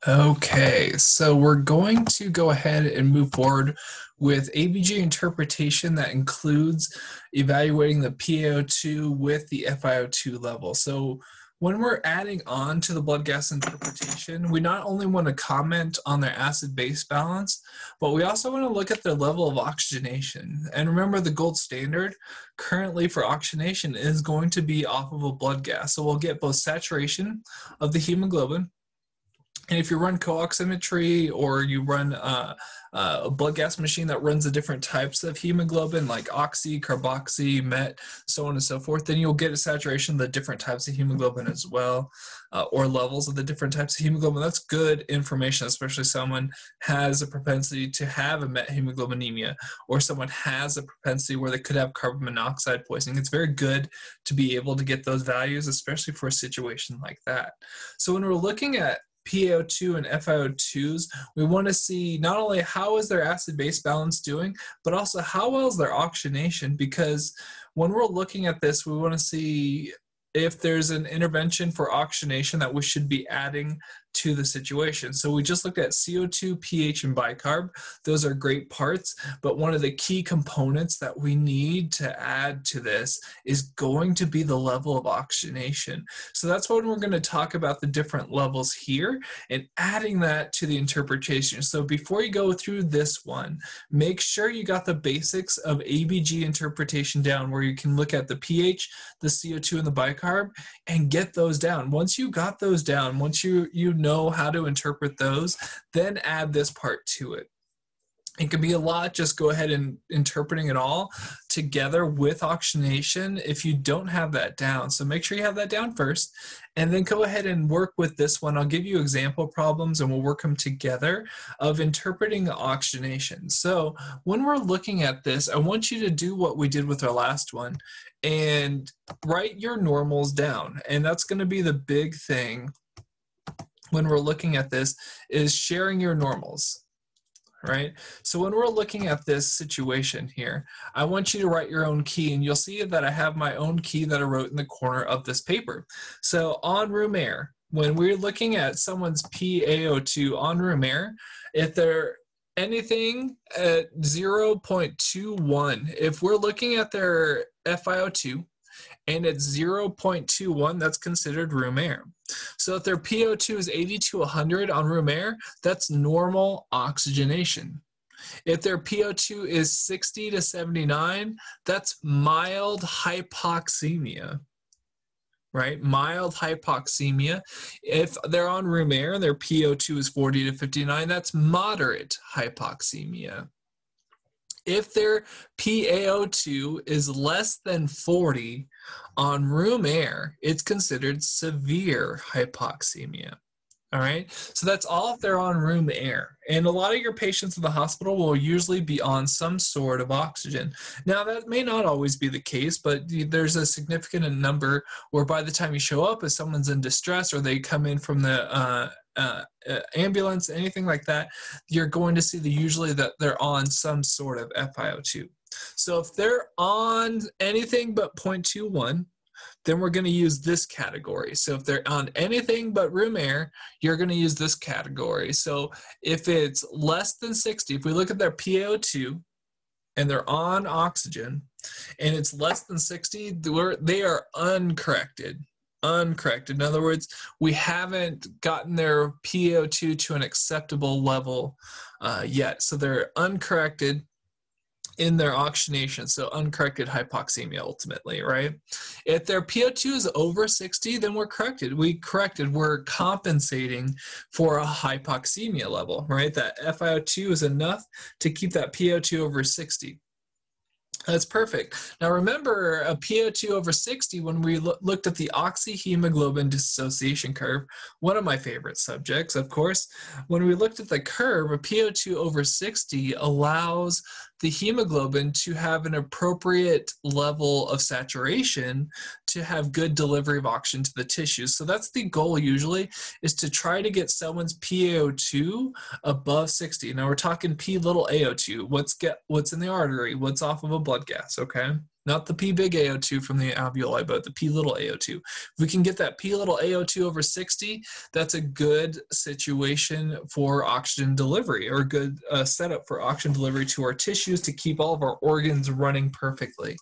Okay, so we're going to go ahead and move forward with ABG interpretation that includes evaluating the PaO2 with the FiO2 level. So when we're adding on to the blood gas interpretation, we not only want to comment on their acid-base balance, but we also want to look at their level of oxygenation. And remember, the gold standard currently for oxygenation is going to be off of a blood gas. So we'll get both saturation of the hemoglobin. And if you run co-oximetry or you run a blood gas machine that runs the different types of hemoglobin, like oxy, carboxy, met, so on and so forth, then you'll get a saturation of the different types of hemoglobin as well, or levels of the different types of hemoglobin. That's good information, especially if someone has a propensity to have a methemoglobinemia, or someone has a propensity where they could have carbon monoxide poisoning. It's very good to be able to get those values, especially for a situation like that. So when we're looking at PaO2 and FiO2s, we want to see not only how is their acid-base balance doing, but also how well is their oxygenation, because when we're looking at this, we want to see if there's an intervention for oxygenation that we should be adding to the situation. So we just looked at CO2, pH, and bicarb. Those are great parts, but one of the key components that we need to add to this is going to be the level of oxygenation. So that's when we're going to talk about the different levels here and adding that to the interpretation. So before you go through this one, make sure you got the basics of ABG interpretation down, where you can look at the pH, the CO2, and the bicarb and get those down. Once you got those down, once you know how to interpret those, then add this part to it. It can be a lot, just go ahead and interpreting it all together with oxygenation if you don't have that down. So make sure you have that down first, and then go ahead and work with this one. I'll give you example problems and we'll work them together of interpreting oxygenation. So when we're looking at this, I want you to do what we did with our last one and write your normals down. And that's going to be the big thing when we're looking at this, is sharing your normals, right? So when we're looking at this situation here, I want you to write your own key, and you'll see that I have my own key that I wrote in the corner of this paper. So on room air, when we're looking at someone's PaO2 on room air, if they're anything at 0.21, if we're looking at their FiO2 and it's 0.21, that's considered room air. So if their PO2 is 80 to 100 on room air, that's normal oxygenation. If their PO2 is 60 to 79, that's mild hypoxemia, right? Mild hypoxemia. If they're on room air and their PO2 is 40 to 59, that's moderate hypoxemia. If their PaO2 is less than 40 on room air, it's considered severe hypoxemia. All right, so that's all if they're on room air. And a lot of your patients in the hospital will usually be on some sort of oxygen. Now, that may not always be the case, but there's a significant number where by the time you show up, if someone's in distress or they come in from the ambulance, anything like that, you're going to see usually that they're on some sort of FiO2. So if they're on anything but 0.21, then we're going to use this category. So if they're on anything but room air, you're going to use this category. So if it's less than 60, if we look at their PaO2 and they're on oxygen and it's less than 60, they are uncorrected. Uncorrected. In other words, we haven't gotten their PaO2 to an acceptable level yet. So they're uncorrected in their oxygenation, so uncorrected hypoxemia ultimately, right? If their PO2 is over 60, then we're corrected. We're compensating for a hypoxemia level, right? That FiO2 is enough to keep that PO2 over 60. That's perfect. Now remember, a PO2 over 60, when we looked at the oxyhemoglobin dissociation curve, one of my favorite subjects, of course, when we looked at the curve, a PO2 over 60 allows the hemoglobin to have an appropriate level of saturation to have good delivery of oxygen to the tissues. So that's the goal usually, is to try to get someone's PaO2 above 60. Now we're talking P little AO2, what's in the artery, what's off of a blood gas, okay? not the P big AO2 from the alveoli, but the P little AO2. If we can get that P little AO2 over 60, that's a good situation for oxygen delivery, or a good setup for oxygen delivery to our tissues to keep all of our organs running perfectly.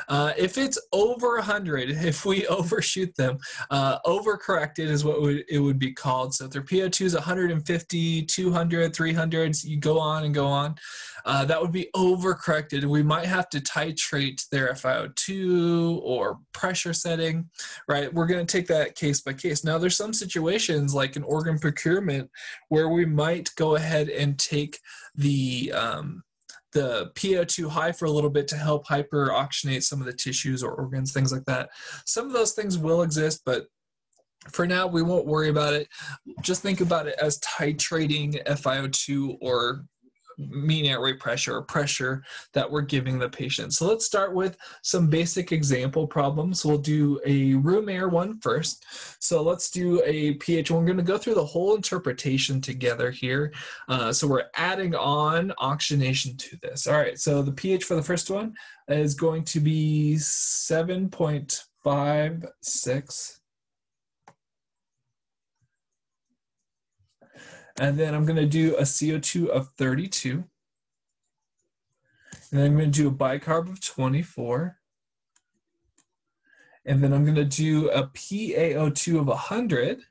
If it's over 100, if we overshoot them, overcorrected is what it would be called. So if their PO2 is 150, 200, 300, you go on and go on. That would be overcorrected. We might have to titrate their FiO2 or pressure setting, right? We're going to take that case by case. Now, there's some situations like an organ procurement where we might go ahead and take the PO2 high for a little bit to help hyperoxygenate some of the tissues or organs, things like that. Some of those things will exist, but for now, we won't worry about it. Just think about it as titrating FiO2 or mean airway pressure or pressure that we're giving the patient. So let's start with some basic example problems. We'll do a room air one first. So let's do a pH. We're going to go through the whole interpretation together here. So we're adding on oxygenation to this. All right, so the pH for the first one is going to be 7.56. And then I'm going to do a CO2 of 32. And then I'm going to do a bicarb of 24. And then I'm going to do a PaO2 of 100.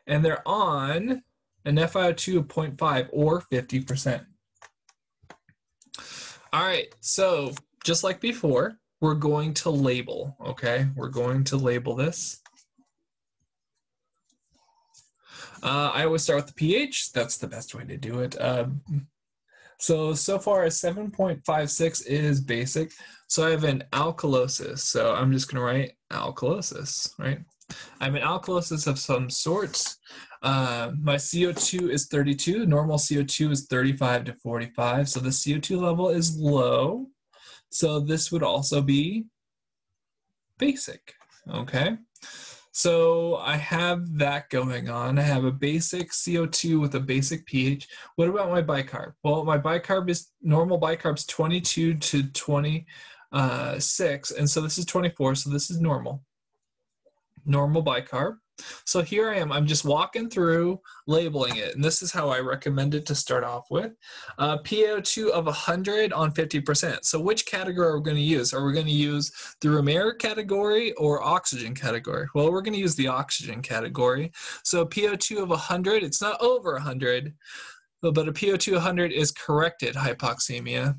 And they're on an FiO2 of 0.5 or 50%. All right, so just like before, we're going to label, okay? We're going to label this. I always start with the pH. That's the best way to do it. So far as 7.56 is basic. So I have an alkalosis. So I'm just going to write alkalosis, right? I have an alkalosis of some sort. My CO2 is 32. Normal CO2 is 35 to 45. So the CO2 level is low. So this would also be basic, okay? So I have that going on. I have a basic CO2 with a basic pH. What about my bicarb? Well, my bicarb is, normal bicarb is 22 to 26, and so this is 24, so this is normal. Normal bicarb. So here I am, I'm just walking through labeling it, and this is how I recommend it to start off with. PaO2 of 100 on 50%. So which category are we going to use? Are we going to use the room air category or oxygen category? Well, we're going to use the oxygen category. So PaO2 of 100, it's not over 100, but a PaO2 of 100 is corrected hypoxemia.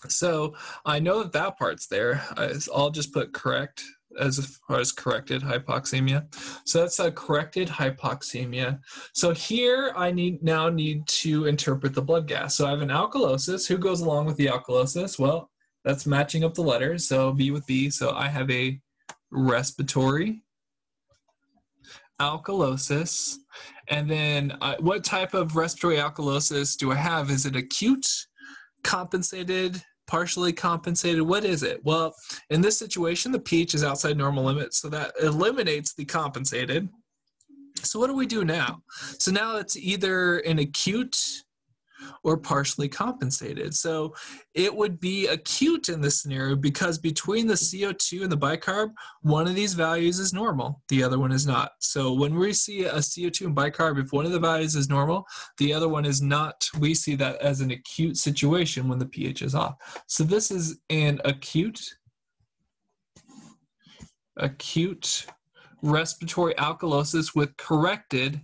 So I know that that part's there. I'll just put correct as far as corrected hypoxemia. So that's a corrected hypoxemia. So here I now need to interpret the blood gas. So I have an alkalosis. Who goes along with the alkalosis? Well, that's matching up the letters. So B with B. So I have a respiratory alkalosis. And then what type of respiratory alkalosis do I have? Is it acute, compensated, partially compensated? What is it? Well, in this situation, the pH is outside normal limits, so that eliminates the compensated. So what do we do now? So now it's either an acute or partially compensated. So it would be acute in this scenario because between the CO2 and the bicarb, one of these values is normal, the other one is not. So when we see a CO2 and bicarb, if one of the values is normal, the other one is not, we see that as an acute situation when the pH is off. So this is an acute respiratory alkalosis with corrected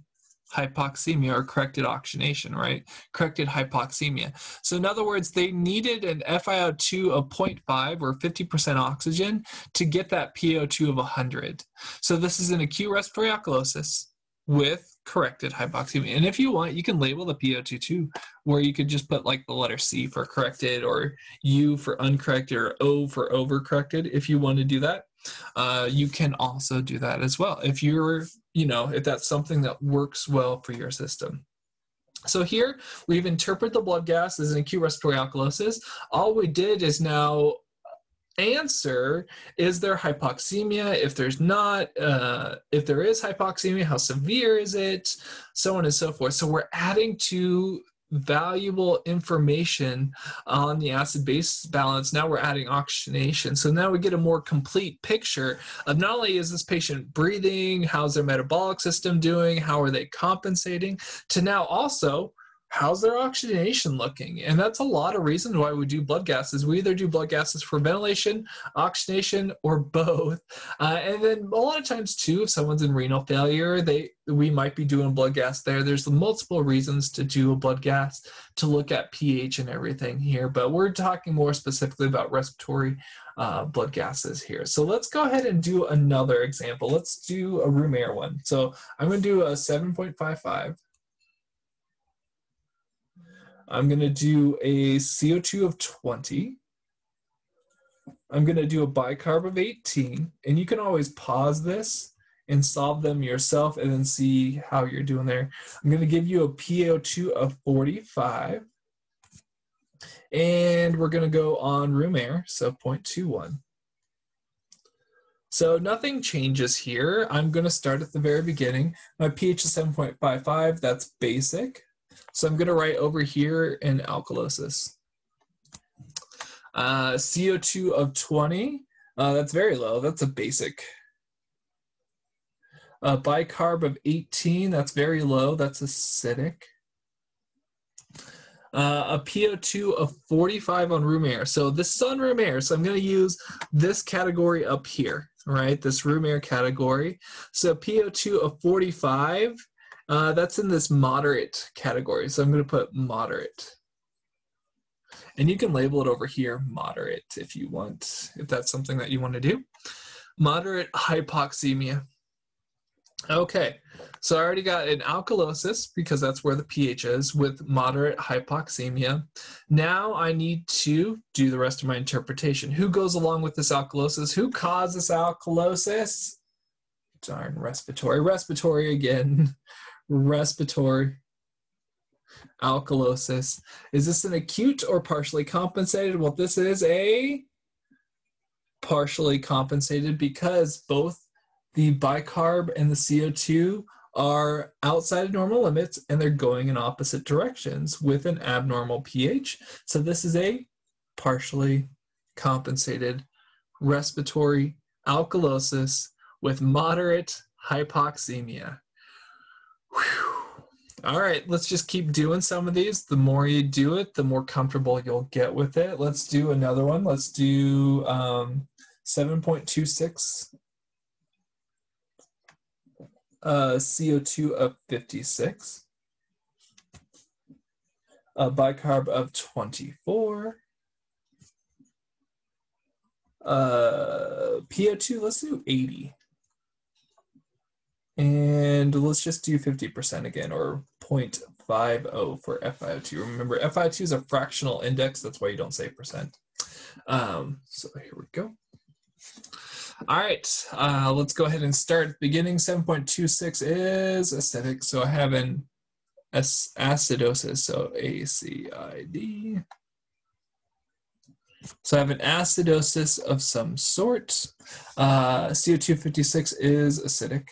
hypoxemia or corrected oxygenation, right? Corrected hypoxemia. So in other words, they needed an FiO2 of 0.5 or 50% oxygen to get that PaO2 of 100. So this is an acute respiratory alkalosis with corrected hypoxemia. And if you want, you can label the PaO2 too, where you could just put like the letter C for corrected or U for uncorrected or O for overcorrected if you want to do that. You can also do that as well if you're, if that's something that works well for your system. So here we've interpreted the blood gas as an acute respiratory alkalosis. All we did is now answer, is there hypoxemia? If there's not, if there is hypoxemia, how severe is it? So on and so forth. So we're adding to valuable information on the acid-base balance. Now we're adding oxygenation. So now we get a more complete picture of not only is this patient breathing, how's their metabolic system doing, how are they compensating, to now also how's their oxygenation looking. And that's a lot of reasons why we do blood gases. We either do blood gases for ventilation, oxygenation, or both. And then a lot of times too, if someone's in renal failure, we might be doing blood gas there. There's multiple reasons to do a blood gas to look at pH and everything here, but we're talking more specifically about respiratory blood gases here. So let's go ahead and do another example. Let's do a room air one. So I'm going to do a 7.55. I'm going to do a CO2 of 20. I'm going to do a bicarb of 18. And you can always pause this and solve them yourself and then see how you're doing there. I'm going to give you a PaO2 of 45. And we're going to go on room air, so 0.21. So nothing changes here. I'm going to start at the very beginning. My pH is 7.55. That's basic. So I'm going to write over here in alkalosis. CO2 of 20, that's very low. That's a basic. Bicarb of 18, that's very low. That's acidic. A PO2 of 45 on room air. So this is on room air. So I'm going to use this category up here, right? This room air category. So PO2 of 45. That's in this moderate category, so I'm going to put moderate. And you can label it over here, moderate, if you want, if that's something that you want to do. Moderate hypoxemia. Okay, so I already got an alkalosis, because that's where the pH is, with moderate hypoxemia. Now I need to do the rest of my interpretation. Who goes along with this alkalosis? Who causes alkalosis? Darn, respiratory again. Respiratory alkalosis. Is this an acute or partially compensated? Well, this is a partially compensated because both the bicarb and the CO2 are outside of normal limits and they're going in opposite directions with an abnormal pH. So this is a partially compensated respiratory alkalosis with moderate hypoxemia. Whew. All right, let's just keep doing some of these. The more you do it, the more comfortable you'll get with it. Let's do another one. Let's do 7.26. CO2 of 56. A bicarb of 24. PO2, let's do 80. And let's just do 50% again, or 0.50 for FiO2. Remember, FiO2 is a fractional index. That's why you don't say percent. So here we go. All right, let's go ahead and start at the beginning. 7.26 is acidic. So I have an acidosis, so ACID. So I have an acidosis of some sort. CO2 56 is acidic.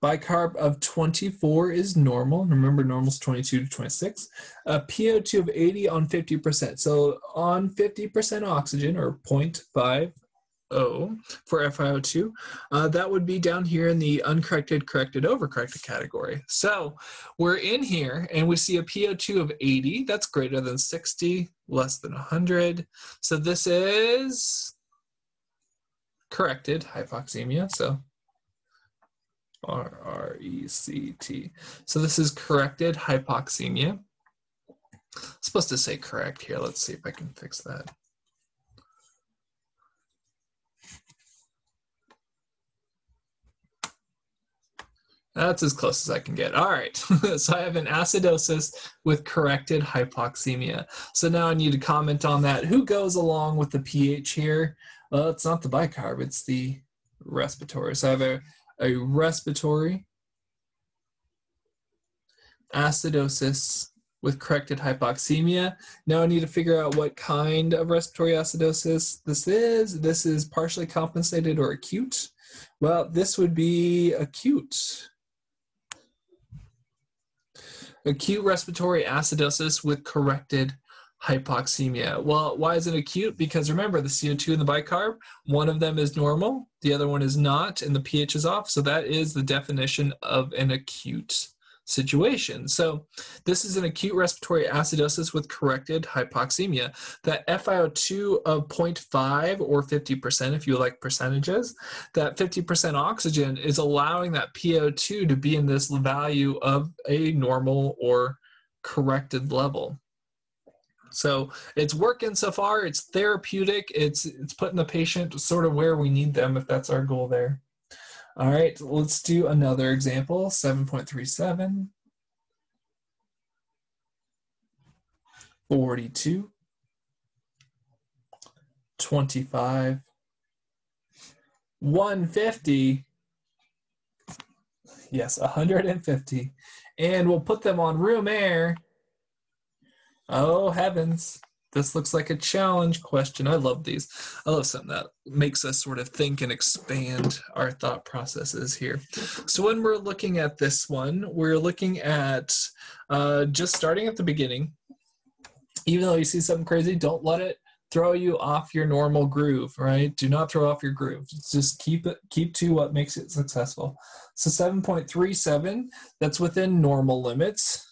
Bicarb of 24 is normal. Remember, normal is 22 to 26. PO2 of 80 on 50%. So on 50% oxygen, or 0.50 for FiO2, that would be down here in the uncorrected, corrected, overcorrected category. So we're in here and we see a PO2 of 80. That's greater than 60, less than 100. So this is corrected hypoxemia. So RRECT. So this is corrected hypoxemia. I'm supposed to say correct here. Let's see if I can fix that. That's as close as I can get. All right, so I have an acidosis with corrected hypoxemia. So now I need to comment on that. Who goes along with the pH here? Well, it's not the bicarb, it's the respiratory. So I have a respiratory acidosis with corrected hypoxemia. Now I need to figure out what kind of respiratory acidosis this is. This is partially compensated or acute. Well, this would be acute. Acute respiratory acidosis with corrected hypoxemia. Well, why is it acute? Because remember, the CO2 and the bicarb, one of them is normal, the other one is not, and the pH is off. So that is the definition of an acute situation. So this is an acute respiratory acidosis with corrected hypoxemia. That FiO2 of 0.5 or 50%, if you like percentages, that 50% oxygen is allowing that PO2 to be in this value of a normal or corrected level. So it's working so far. It's therapeutic. It's putting the patient sort of where we need them, if that's our goal there. All right, let's do another example, 7.37, 42, 25, 150, yes, 150, and we'll put them on room air. Oh, heavens. This looks like a challenge question. I love these. I love something that makes us sort of think and expand our thought processes here. So when we're looking at this one, we're looking at just starting at the beginning. Even though you see something crazy, don't let it throw you off your normal groove, right? Do not throw off your groove. Just keep to what makes it successful. So 7.37, that's within normal limits.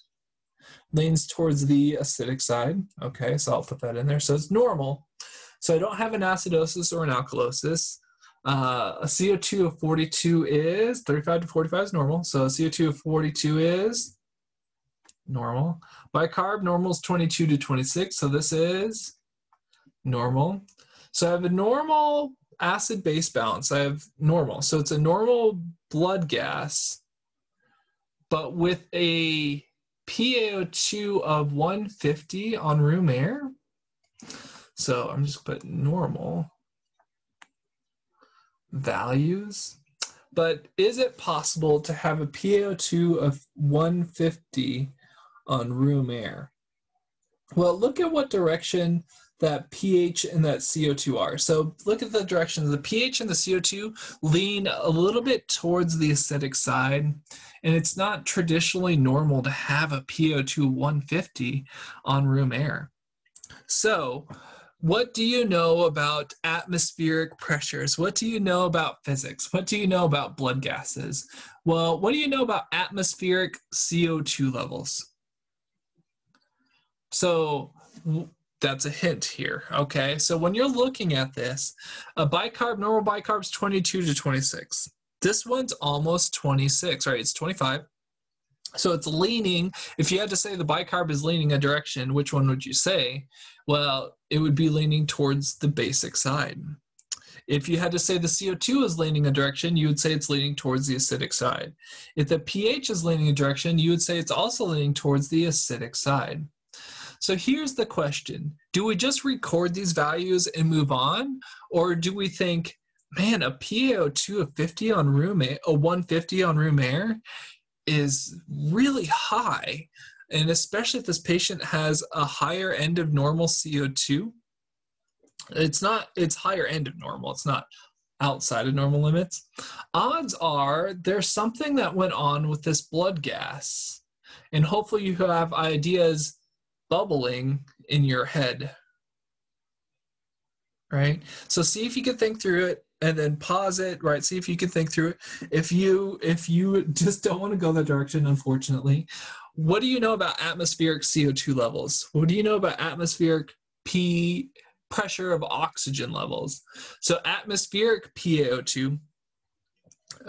Leans towards the acidic side. Okay, so I'll put that in there. So it's normal. So I don't have an acidosis or an alkalosis. A CO2 of 42 is 35 to 45 is normal. So a CO2 of 42 is normal. Bicarb, normal is 22 to 26. So this is normal. So I have a normal acid-base balance. I have normal. So it's a normal blood gas, but with a PaO2 of 150 on room air. So I'm just putting normal values. But is it possible to have a PaO2 of 150 on room air? Well, look at what direction that pH and that CO2 are. So look at the directions. The pH and the CO2 lean a little bit towards the acidic side, and it's not traditionally normal to have a PO2 150 on room air. So what do you know about atmospheric pressures? What do you know about physics? What do you know about blood gases? Well, what do you know about atmospheric CO2 levels? So that's a hint here, okay? So when you're looking at this, a bicarb, normal bicarb is 22 to 26. This one's almost 26, right? It's 25. So it's leaning. If you had to say the bicarb is leaning a direction, which one would you say? Well, it would be leaning towards the basic side. If you had to say the CO2 is leaning a direction, you would say it's leaning towards the acidic side. If the pH is leaning a direction, you would say it's also leaning towards the acidic side. So here's the question. Do we just record these values and move on? Or do we think, man, a PaO2 of 50 on room air, a 150 on room air is really high. And especially if this patient has a higher end of normal CO2. It's higher end of normal. It's not outside of normal limits. Odds are there's something that went on with this blood gas. And hopefully you have ideas bubbling in your head, right? So see if you can think through it and then pause it, right? See if you can think through it. If you just don't want to go that direction, unfortunately, what do you know about atmospheric CO2 levels? What do you know about atmospheric pressure of oxygen levels? So atmospheric PaO2,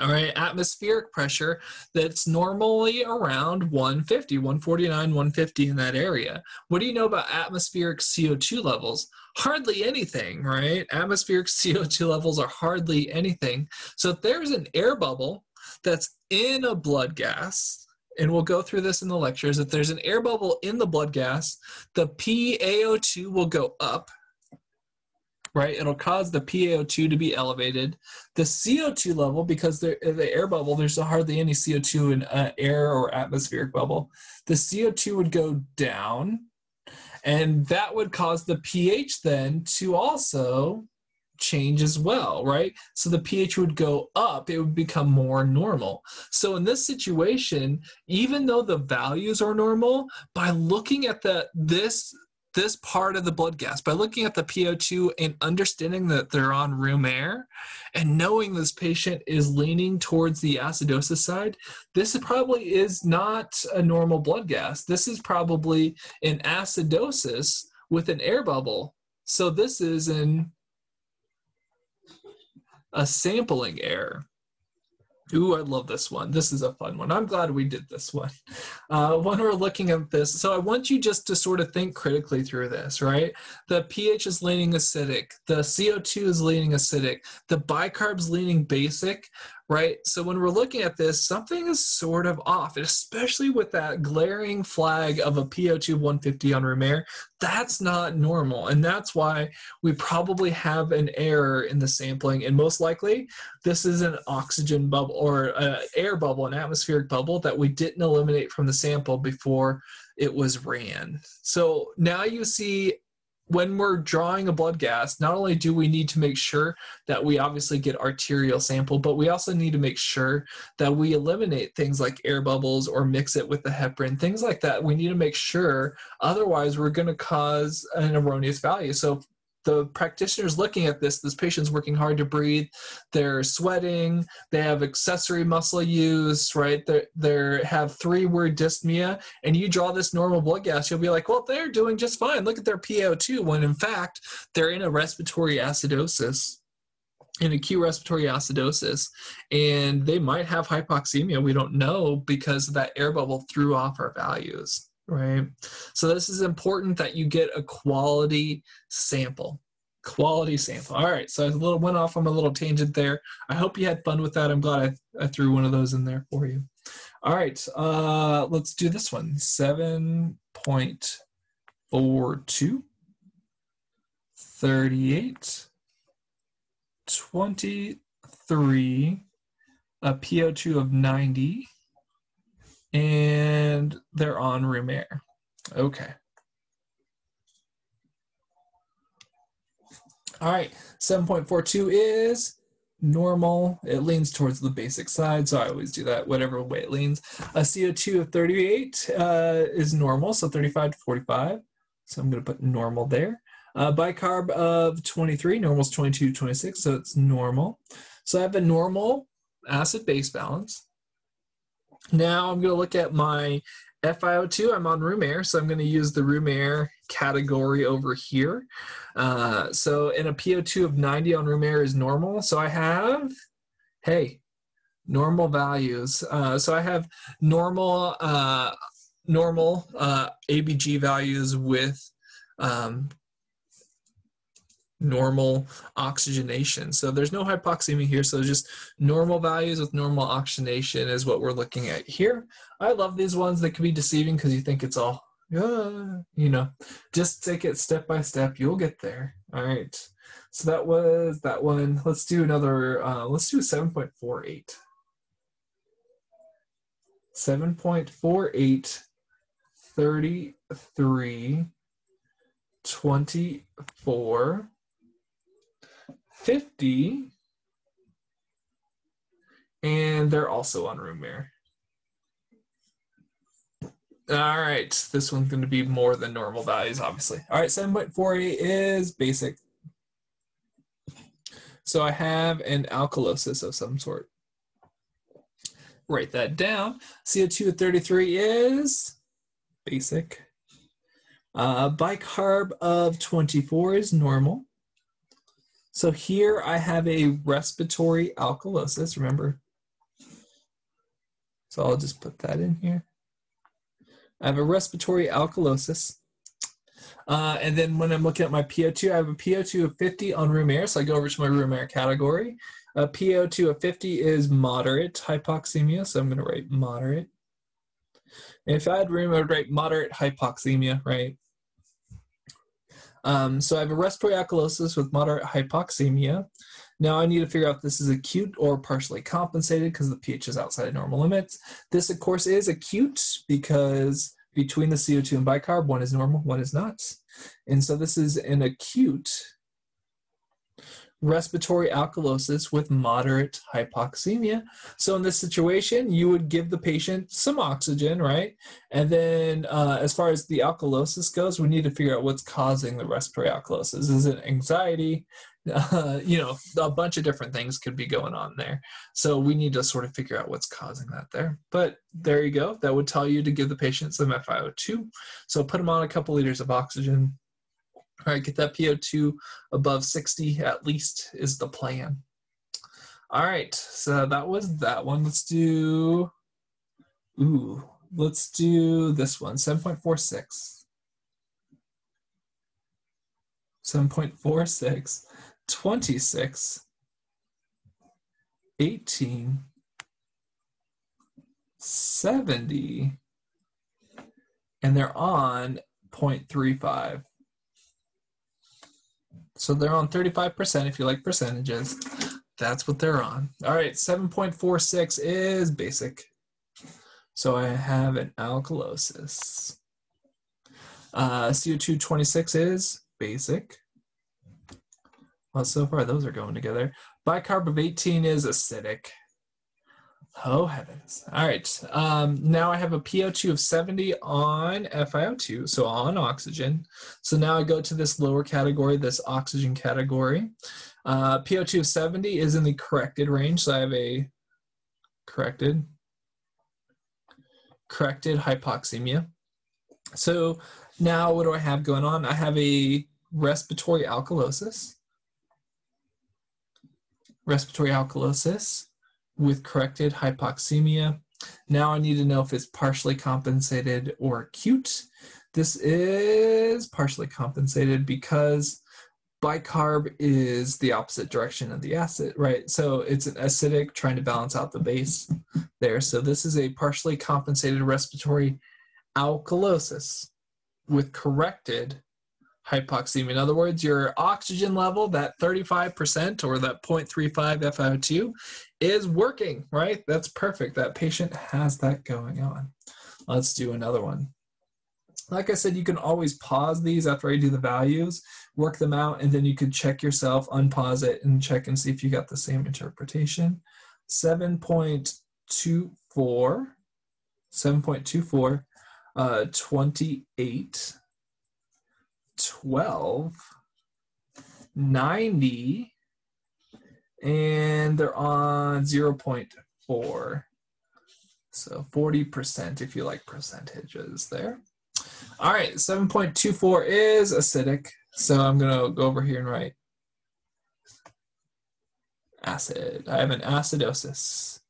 all right, atmospheric pressure, that's normally around 150, 149, 150 in that area. What do you know about atmospheric CO2 levels? Hardly anything, right? Atmospheric CO2 levels are hardly anything. So if there's an air bubble that's in a blood gas, and we'll go through this in the lectures, if there's an air bubble in the blood gas, the PaO2 will go up, right? It'll cause the PaO2 to be elevated. The CO2 level, because the air bubble, there's hardly any CO2 in air or atmospheric bubble, the CO2 would go down, and that would cause the pH then to also change as well, right? So the pH would go up, it would become more normal. So in this situation, even though the values are normal, by looking at this part of the blood gas, by looking at the PO2 and understanding that they're on room air and knowing this patient is leaning towards the acidosis side, this probably is not a normal blood gas. This is probably an acidosis with an air bubble. So this is a sampling error. Ooh, I love this one. This is a fun one. I'm glad we did this one. When we're looking at this, so I want you just to sort of think critically through this, right? The pH is leaning acidic. The CO2 is leaning acidic. The bicarb's leaning basic, right? So when we're looking at this, something is sort of off, especially with that glaring flag of a PO2 150 on room air. That's not normal, and that's why we probably have an error in the sampling, and most likely this is an oxygen bubble or an air bubble, an atmospheric bubble that we didn't eliminate from the sample before it was ran. So now you see, when we're drawing a blood gas, not only do we need to make sure that we obviously get arterial sample, but we also need to make sure that we eliminate things like air bubbles or mix it with the heparin, things like that. We need to make sure, otherwise we're going to cause an erroneous value. So the practitioner's looking at this patient's working hard to breathe, they're sweating, they have accessory muscle use, right? They have 3-word dyspnea, and you draw this normal blood gas, you'll be like, well, they're doing just fine. Look at their PO2, when in fact, they're in a respiratory acidosis, an acute respiratory acidosis, and they might have hypoxemia. We don't know because that air bubble threw off our values. Right. So this is important that you get a quality sample. Quality sample. All right. So I went off on a little tangent there. I hope you had fun with that. I'm glad I threw one of those in there for you. All right. Let's do this one. 7.42, 38, 23, a PO2 of 90. And they're on room air. Okay. All right, 7.42 is normal. It leans towards the basic side, so I always do that, whatever way it leans. A CO2 of 38 is normal, so 35 to 45. So I'm going to put normal there. Bicarb of 23, normal is 22 to 26, so it's normal. So I have a normal acid-base balance. Now I'm going to look at my FiO2. I'm on room air, so I'm going to use the room air category over here. So in a PO2 of 90 on room air is normal. So I have, hey, normal values. So I have normal ABG values with normal oxygenation. So there's no hypoxemia here, so just normal values with normal oxygenation is what we're looking at here. I love these ones. They can be deceiving because you think it's all, you know, just take it step by step. You'll get there. All right. So that was that one. Let's do another, let's do 7.48. 7.48, 33, 24, 50, and they're also on room air. All right, this one's going to be more than normal values, obviously. All right, 7.48 is basic. So I have an alkalosis of some sort. Write that down. CO2 at 33 is basic. Bicarb of 24 is normal. So here I have a respiratory alkalosis, remember? So I'll just put that in here. I have a respiratory alkalosis. And then when I'm looking at my PO2, I have a PO2 of 50 on room air, so I go over to my room air category. A PO2 of 50 is moderate hypoxemia, so I'm going to write moderate. And if I had room, I would write moderate hypoxemia, right? So I have a respiratory alkalosis with moderate hypoxemia. Now I need to figure out if this is acute or partially compensated because the pH is outside normal limits. This, of course, is acute because between the CO2 and bicarb, one is normal, one is not. And so this is an acute respiratory alkalosis with moderate hypoxemia. So in this situation, you would give the patient some oxygen, right? And then as far as the alkalosis goes, we need to figure out what's causing the respiratory alkalosis. Is it anxiety? A bunch of different things could be going on there. So we need to sort of figure out what's causing that there. But there you go. That would tell you to give the patient some FiO2. So put them on a couple liters of oxygen. All right, get that PO2 above 60 at least is the plan. All right, so that was that one. Let's do this one, 7.46. 7.46, 26, 18, 70, and they're on 0.35. So they're on 35% if you like percentages. That's what they're on. All right, 7.46 is basic. So I have an alkalosis. CO2 26 is basic. Well, so far those are going together. Bicarb of 18 is acidic. Oh, heavens. All right. Now I have a PO2 of 70 on FiO2, so on oxygen. So now I go to this lower category, this oxygen category. PO2 of 70 is in the corrected range, so I have a corrected hypoxemia. So now what do I have going on? I have a respiratory alkalosis. Respiratory alkalosis with corrected hypoxemia. Now I need to know if it's partially compensated or acute. This is partially compensated because bicarb is the opposite direction of the acid, right? So it's an acidic trying to balance out the base there. So this is a partially compensated respiratory alkalosis with corrected hypoxemia. In other words, your oxygen level, that 35% or that 0.35 FiO2 is working, right? That's perfect. That patient has that going on. Let's do another one. Like I said, you can always pause these after I do the values, work them out, and then you could check yourself, unpause it, and check and see if you got the same interpretation. 7.24, 28, 12, 90, and they're on 0.4. So 40% if you like percentages there. All right, 7.24 is acidic. So I'm going to go over here and write acid. I have an acidosis.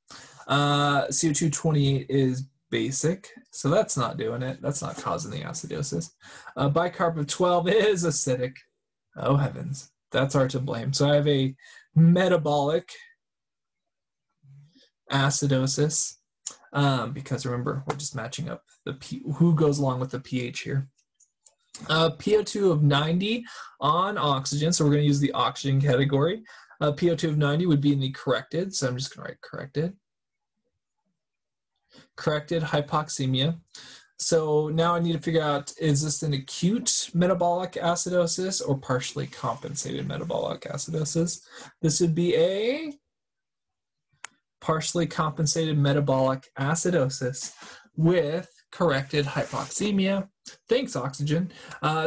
CO2 28 is basic, so that's not doing it. That's not causing the acidosis. Bicarb of 12 is acidic. Oh, heavens. That's our to blame. So I have a metabolic acidosis because remember, we're just matching up who goes along with the pH here. PO2 of 90 on oxygen, so we're going to use the oxygen category. PO2 of 90 would be in the corrected, so I'm just going to write corrected. Corrected hypoxemia. So now I need to figure out, is this an acute metabolic acidosis or partially compensated metabolic acidosis? This would be a partially compensated metabolic acidosis with corrected hypoxemia. Thanks, oxygen.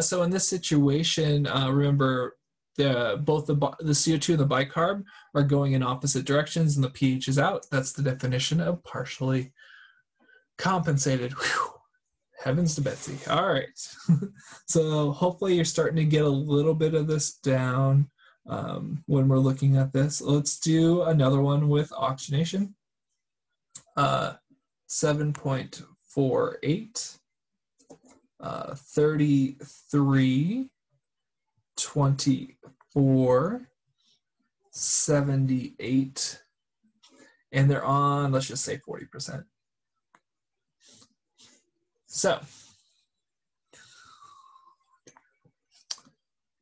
So in this situation, remember, both the CO2 and the bicarb are going in opposite directions and the pH is out. That's the definition of partially compensated. Whew. Heavens to Betsy. All right. So hopefully you're starting to get a little bit of this down when we're looking at this. Let's do another one with oxygenation. 7.48, 33, 24, 78, and they're on, let's just say 40%. So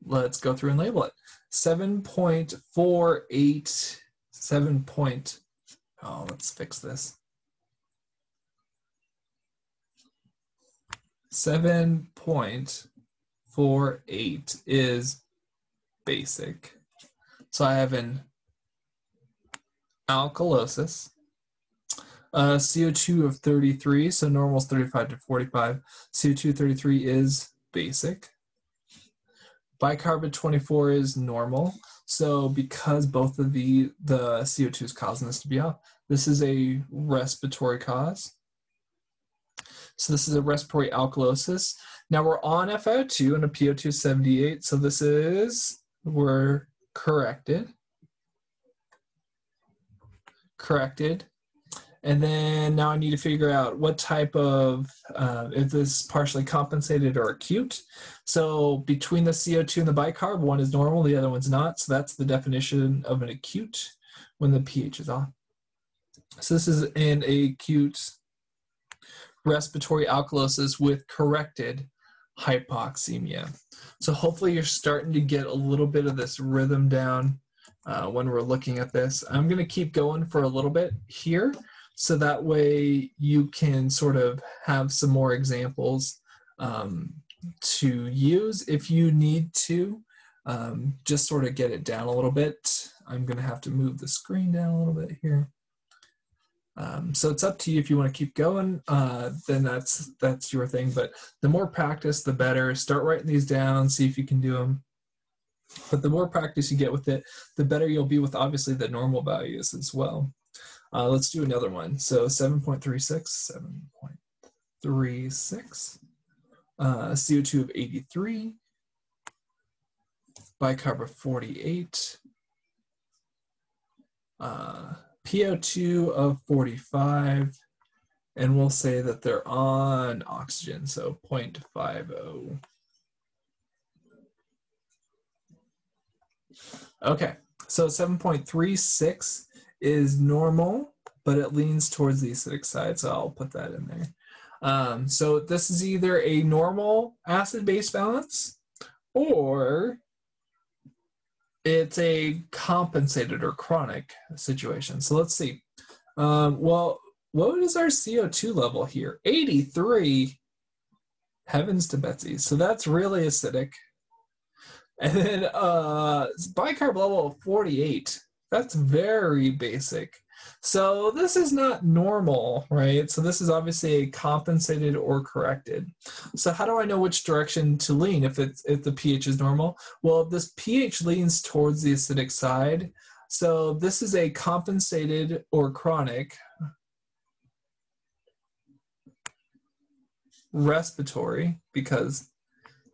let's go through and label it. 7.48, let's fix this. 7.48 is basic. So I have an alkalosis, CO2 of 33, so normal is 35 to 45. CO2 33 is basic. Bicarbonate 24 is normal. So because both of the CO2 is causing this to be off, this is a respiratory cause. So this is a respiratory alkalosis. Now we're on FiO2 and a PO2 78. So this is, we're corrected. And then now I need to figure out what type of, if this is partially compensated or acute. So between the CO2 and the bicarb, one is normal, the other one's not. So that's the definition of an acute when the pH is off. So this is an acute respiratory alkalosis with corrected hypoxemia. So hopefully you're starting to get a little bit of this rhythm down when we're looking at this. I'm going to keep going for a little bit here, so that way you can sort of have some more examples to use if you need to. Just sort of get it down a little bit. I'm going to have to move the screen down a little bit here. So it's up to you if you want to keep going, then that's your thing. But the more practice, the better. Start writing these down, see if you can do them. But the more practice you get with it, the better you'll be with obviously the normal values as well. Let's do another one. So 7.36, CO2 of 83, bicarb of 48, PO2 of 45, and we'll say that they're on oxygen, so 0.50. Okay, so 7.36 is normal, but it leans towards the acidic side, so I'll put that in there. So this is either a normal acid-base balance or it's a compensated or chronic situation. So let's see. Well, what is our CO2 level here? 83. Heavens to Betsy. So that's really acidic. And then bicarb level of 48. That's very basic. So this is not normal, right? So this is obviously a compensated or corrected. So how do I know which direction to lean if the pH is normal? Well, this pH leans towards the acidic side. So this is a compensated or chronic respiratory, because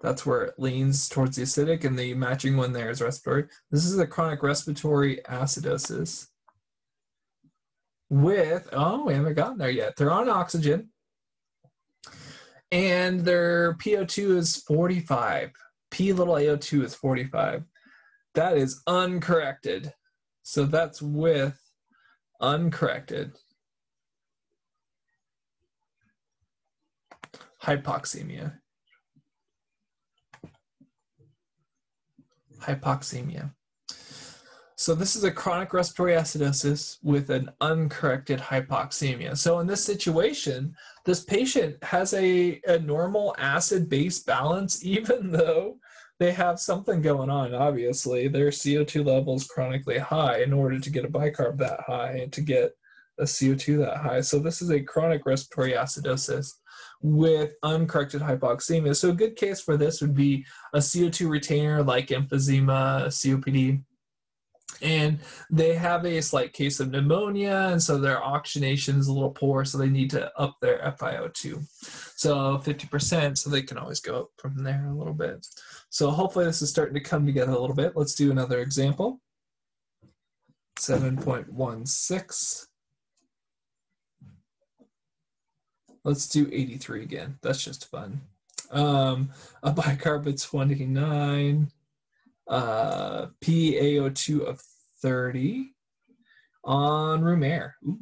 that's where it leans towards the acidic, and the matching one there is respiratory. This is a chronic respiratory acidosis with, oh, we haven't gotten there yet. They're on oxygen, and their PO2 is 45. P little AO2 is 45. That is uncorrected. So that's with uncorrected hypoxemia. So this is a chronic respiratory acidosis with an uncorrected hypoxemia. So in this situation, this patient has a normal acid-base balance, even though they have something going on. Obviously, their CO2 level is chronically high in order to get a bicarb that high and to get a CO2 that high. So this is a chronic respiratory acidosis with uncorrected hypoxemia. So a good case for this would be a CO2 retainer like emphysema, COPD. And they have a slight case of pneumonia, and so their oxygenation is a little poor, so they need to up their FiO2. So 50%, so they can always go up from there a little bit. So hopefully this is starting to come together a little bit. Let's do another example. 7.16. Let's do 83 again. That's just fun. A bicarb of 29. PaO2 of 30 on room air. Ooh.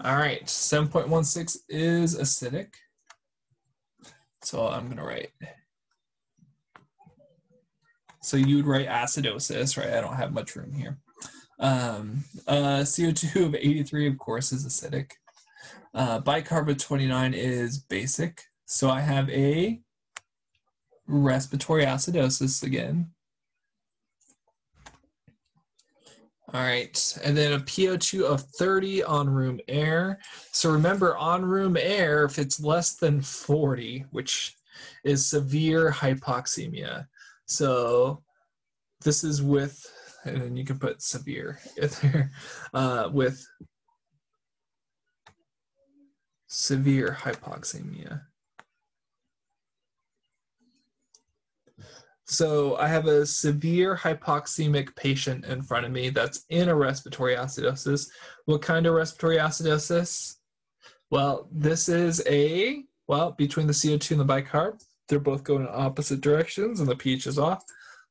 All right, 7.16 is acidic. So I'm going to write. So you would write acidosis, right? I don't have much room here. CO2 of 83, of course, is acidic. Bicarb of 29 is basic. So I have a respiratory acidosis again. All right, and then a PO2 of 30 on room air. So remember, on room air, if it's less than 40, which is severe hypoxemia. So this is with, and then you can put severe in there, with severe hypoxemia. So I have a severe hypoxemic patient in front of me that's in a respiratory acidosis. What kind of respiratory acidosis? Well, this is between the CO2 and the bicarb, they're both going in opposite directions and the pH is off.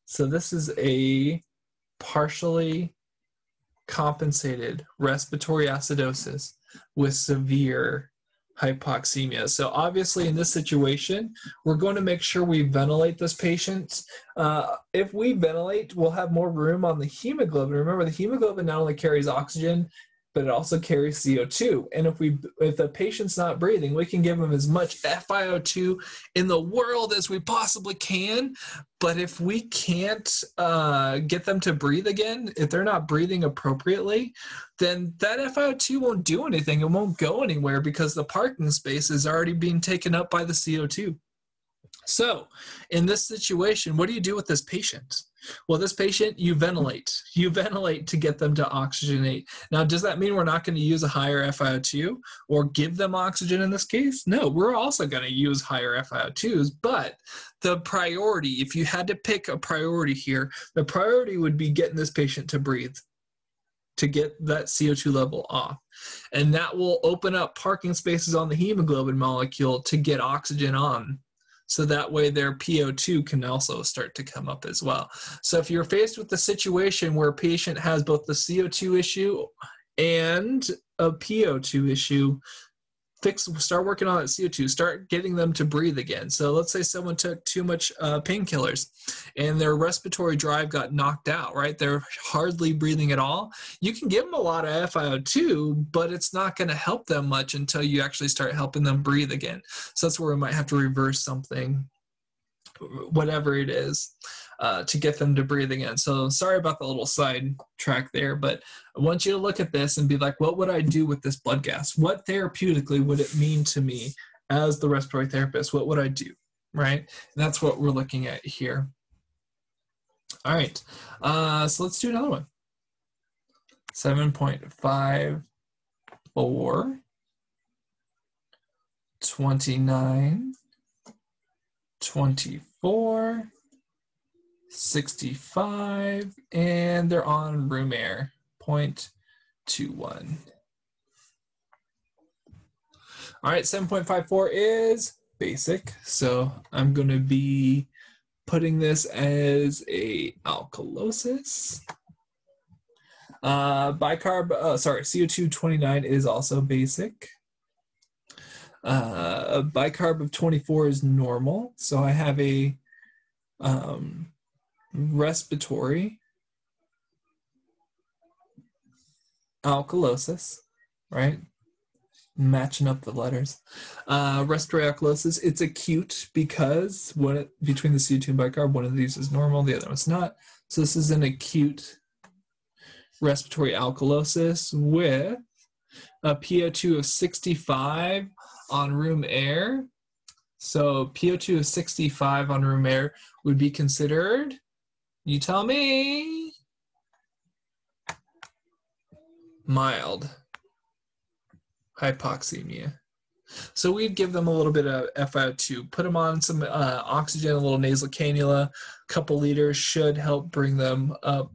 So this is a partially compensated respiratory acidosis with severe hypoxemia. So obviously in this situation, we're going to make sure we ventilate this patient. If we ventilate, we'll have more room on the hemoglobin. Remember, the hemoglobin not only carries oxygen, but it also carries CO2. And if the patient's not breathing, we can give them as much FiO2 in the world as we possibly can. But if we can't get them to breathe again, if they're not breathing appropriately, then that FiO2 won't do anything. It won't go anywhere because the parking space is already being taken up by the CO2. So in this situation, what do you do with this patient? Well, this patient, you ventilate. You ventilate to get them to oxygenate. Now, does that mean we're not going to use a higher FiO2 or give them oxygen in this case? No, we're also going to use higher FiO2s, but the priority, if you had to pick a priority here, the priority would be getting this patient to breathe, to get that CO2 level off. And that will open up parking spaces on the hemoglobin molecule to get oxygen on. So that way their PO2 can also start to come up as well. So if you're faced with the situation where a patient has both the CO2 issue and a PO2 issue, start working on that CO2, start getting them to breathe again. So let's say someone took too much painkillers and their respiratory drive got knocked out, right? They're hardly breathing at all. You can give them a lot of FiO2, but it's not going to help them much until you actually start helping them breathe again. So that's where we might have to reverse something, whatever it is, to get them to breathe again. So sorry about the little side track there, but I want you to look at this and be like, what would I do with this blood gas? What therapeutically would it mean to me as the respiratory therapist? What would I do, right? And that's what we're looking at here. All right, so let's do another one. 7.54, 29, 24, 65, and they're on room air, 0.21. All right, 7.54 is basic, so I'm going to be putting this as a alkalosis. CO2 29 is also basic. Bicarb of 24 is normal, so I have a respiratory alkalosis, right? Matching up the letters. Respiratory alkalosis, it's acute because between the CO2 and bicarb, one of these is normal, the other one's not. So this is an acute respiratory alkalosis with a PO2 of 65 on room air. So PO2 of 65 on room air would be considered, you tell me, mild hypoxemia. So we'd give them a little bit of FiO2, put them on some oxygen, a little nasal cannula, a couple liters should help bring them up.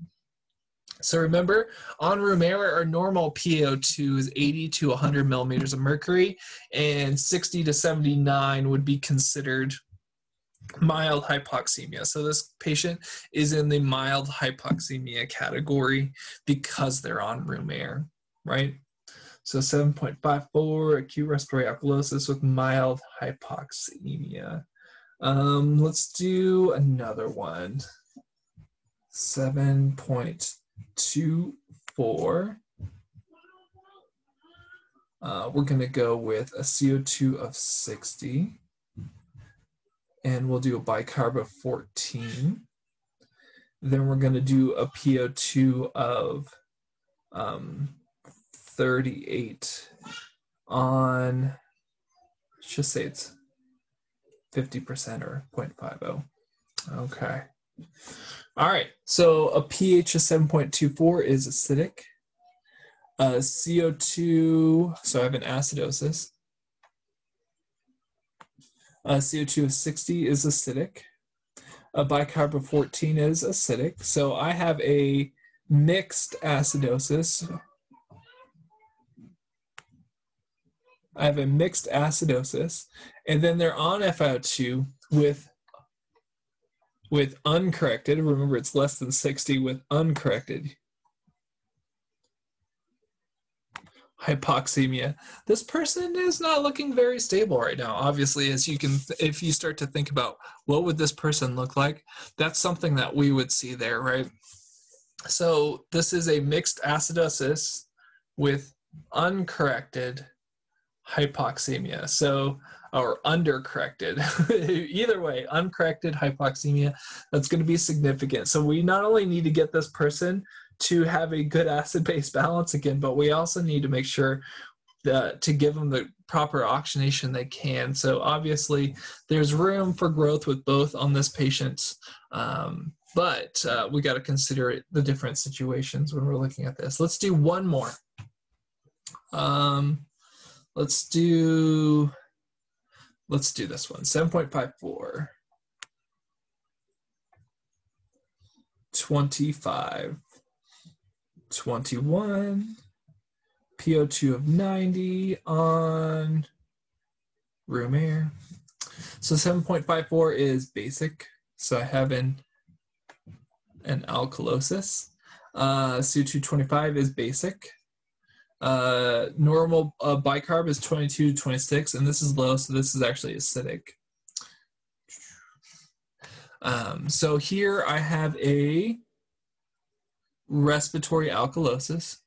So remember, on room air, our normal PO2 is 80 to 100 millimeters of mercury, and 60 to 79 would be considered mild hypoxemia. So this patient is in the mild hypoxemia category because they're on room air, right? So 7.54, acute respiratory alkalosis with mild hypoxemia. Let's do another one. 7.24. We're going to go with a CO2 of 60 and we'll do a bicarb of 14. Then we're going to do a PO2 of 38 on, let's just say it's 50% or 0.50. Okay. All right. So a pH of 7.24 is acidic. CO2, so I have an acidosis. CO2 of 60 is acidic. A bicarb of 14 is acidic. So I have a mixed acidosis. And then they're on FiO2 with uncorrected. Remember, it's less than 60 with uncorrected hypoxemia. This person is not looking very stable right now. Obviously, as you can, if you start to think about what would this person look like, that's something that we would see there, right? So this is a mixed acidosis with uncorrected hypoxemia. So, or undercorrected. Either way, uncorrected hypoxemia, that's going to be significant. So we not only need to get this person to have a good acid-base balance again, but we also need to make sure that to give them the proper oxygenation they can. So obviously there's room for growth with both on this patient, but we got to consider the different situations when we're looking at this. Let's do one more. Let's do this one, 7.54, 25, 21, PO2 of 90 on room air. So 7.54 is basic. So I have an alkalosis. CO2 25 is basic. Normal bicarb is 22 to 26, and this is low, so this is actually acidic. So here I have a respiratory alkalosis.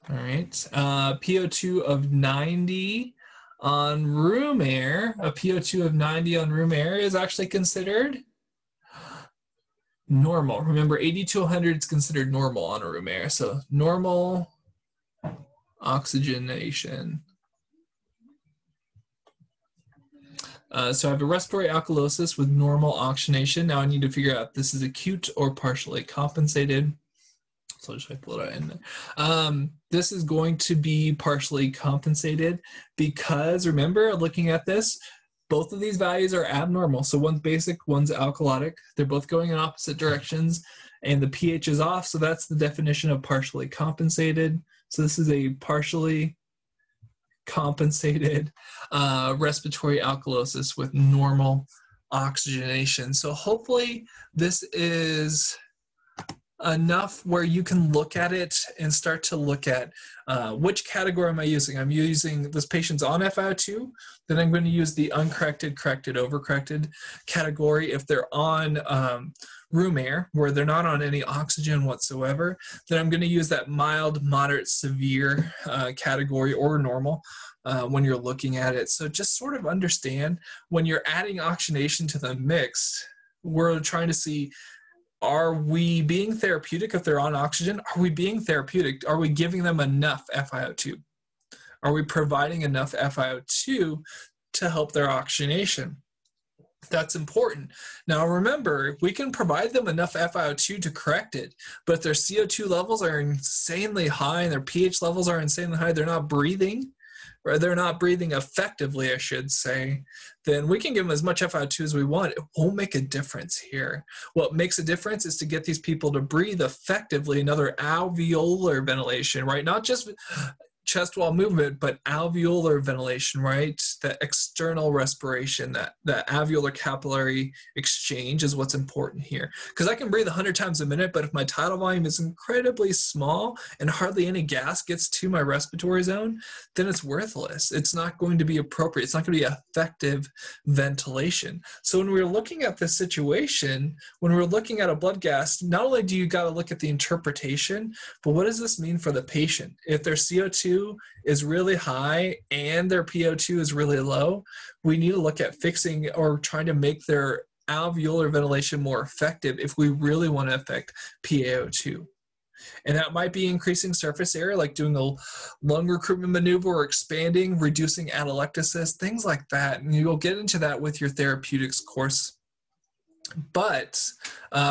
All right, PO2 of 90 on room air. A PO2 of 90 on room air is actually considered normal. Remember, 80 to 100 is considered normal on a room air. So normal oxygenation. So I have a respiratory alkalosis with normal oxygenation. Now I need to figure out if this is acute or partially compensated. So I'll just put it in there. This is going to be partially compensated because, remember, looking at this, both of these values are abnormal. So one's basic, one's alkalotic. They're both going in opposite directions, and the pH is off. So that's the definition of partially compensated. So this is a partially compensated respiratory alkalosis with normal oxygenation. So hopefully this is enough where you can look at it and start to look at which category am I using. I'm using this patient's on FiO2, then I'm going to use the uncorrected, corrected, overcorrected category. If they're on room air, where they're not on any oxygen whatsoever, then I'm going to use that mild, moderate, severe category or normal when you're looking at it. So just sort of understand when you're adding oxygenation to the mix, we're trying to see, are we being therapeutic if they're on oxygen? Are we being therapeutic? Are we giving them enough FiO2? Are we providing enough FiO2 to help their oxygenation? That's important. Now remember, we can provide them enough FiO2 to correct it, but if their CO2 levels are insanely high and their pH levels are insanely high, they're not breathing, or they're not breathing effectively, I should say, then we can give them as much FiO2 as we want. It won't make a difference here. What makes a difference is to get these people to breathe effectively, another alveolar ventilation, right? Not just chest wall movement, but alveolar ventilation, right? The external respiration, that alveolar capillary exchange is what's important here. Because I can breathe 100 times a minute, but if my tidal volume is incredibly small and hardly any gas gets to my respiratory zone, then it's worthless. It's not going to be appropriate. It's not going to be effective ventilation. So when we're looking at this situation, when we're looking at a blood gas, not only do you got to look at the interpretation, but what does this mean for the patient? If their CO2 CO2 is really high and their PO2 is really low, we need to look at fixing or trying to make their alveolar ventilation more effective if we really want to affect PaO2. And that might be increasing surface area, like doing a lung recruitment maneuver or expanding, reducing atelectasis, things like that. And you'll get into that with your therapeutics course. But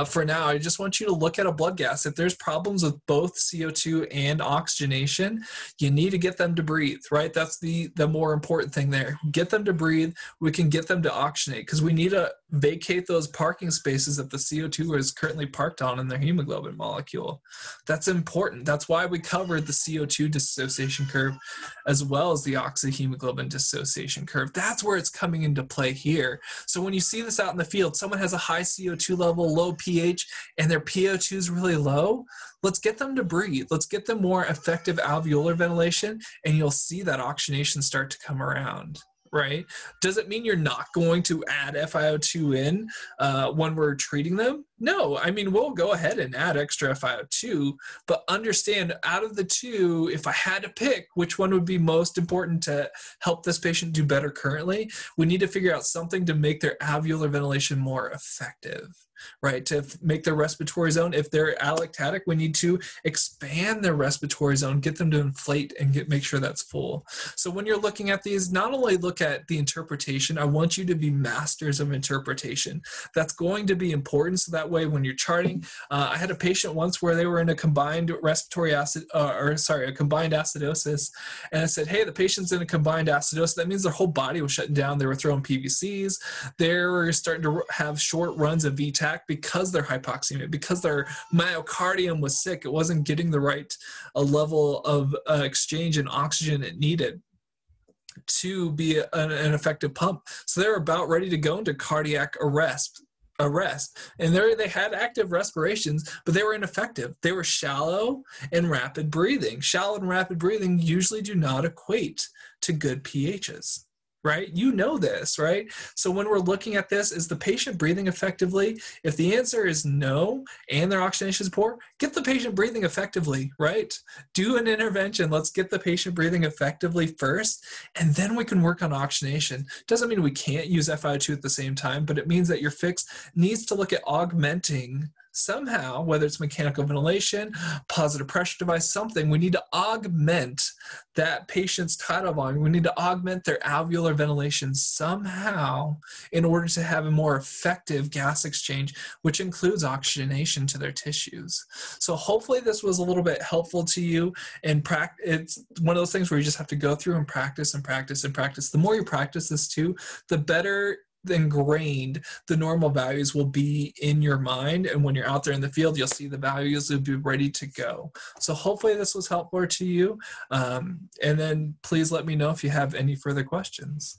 for now, I just want you to look at a blood gas. If there's problems with both CO2 and oxygenation, you need to get them to breathe, right? That's the more important thing there. Get them to breathe. We can get them to oxygenate because we need to vacate those parking spaces that the CO2 is currently parked on in their hemoglobin molecule. That's important. That's why we covered the CO2 dissociation curve as well as the oxyhemoglobin dissociation curve. That's where it's coming into play here. So when you see this out in the field, someone has a high CO2 level, low pH, and their PO2 is really low, let's get them to breathe. Let's get them more effective alveolar ventilation, and you'll see that oxygenation start to come around. Right? Does it mean you're not going to add FiO2 in when we're treating them? No, I mean, we'll go ahead and add extra FiO2, but understand out of the two, if I had to pick which one would be most important to help this patient do better currently, we need to figure out something to make their alveolar ventilation more effective, right? To make their respiratory zone, if they're allostatic, we need to expand their respiratory zone, get them to inflate and make sure that's full. So when you're looking at these, not only look at the interpretation, I want you to be masters of interpretation. That's going to be important so that way when you're charting, I had a patient once where they were in a combined respiratory acid, a combined acidosis, and I said, hey, the patient's in a combined acidosis. That means their whole body was shutting down. They were throwing PVCs. They were starting to have short runs of VTAC because they're hypoxemia, because their myocardium was sick. It wasn't getting the right level of exchange in oxygen it needed to be an effective pump. So they were about ready to go into cardiac arrest. And they had active respirations, but they were ineffective. They were shallow and rapid breathing. Shallow and rapid breathing usually do not equate to good pHs, right? You know this, right? So when we're looking at this, is the patient breathing effectively? If the answer is no and their oxygenation is poor, get the patient breathing effectively, right? Do an intervention. Let's get the patient breathing effectively first, and then we can work on oxygenation. Doesn't mean we can't use FiO2 at the same time, but it means that your fix needs to look at augmenting somehow, whether it's mechanical ventilation, positive pressure device, something, we need to augment that patient's tidal volume. We need to augment their alveolar ventilation somehow in order to have a more effective gas exchange, which includes oxygenation to their tissues. So hopefully this was a little bit helpful to you. And it's one of those things where you just have to go through and practice and practice and practice. The more you practice this too, the better ingrained the normal values will be in your mind, and when you're out there in the field, you'll see the values will be ready to go. So hopefully this was helpful to you, and then please let me know if you have any further questions.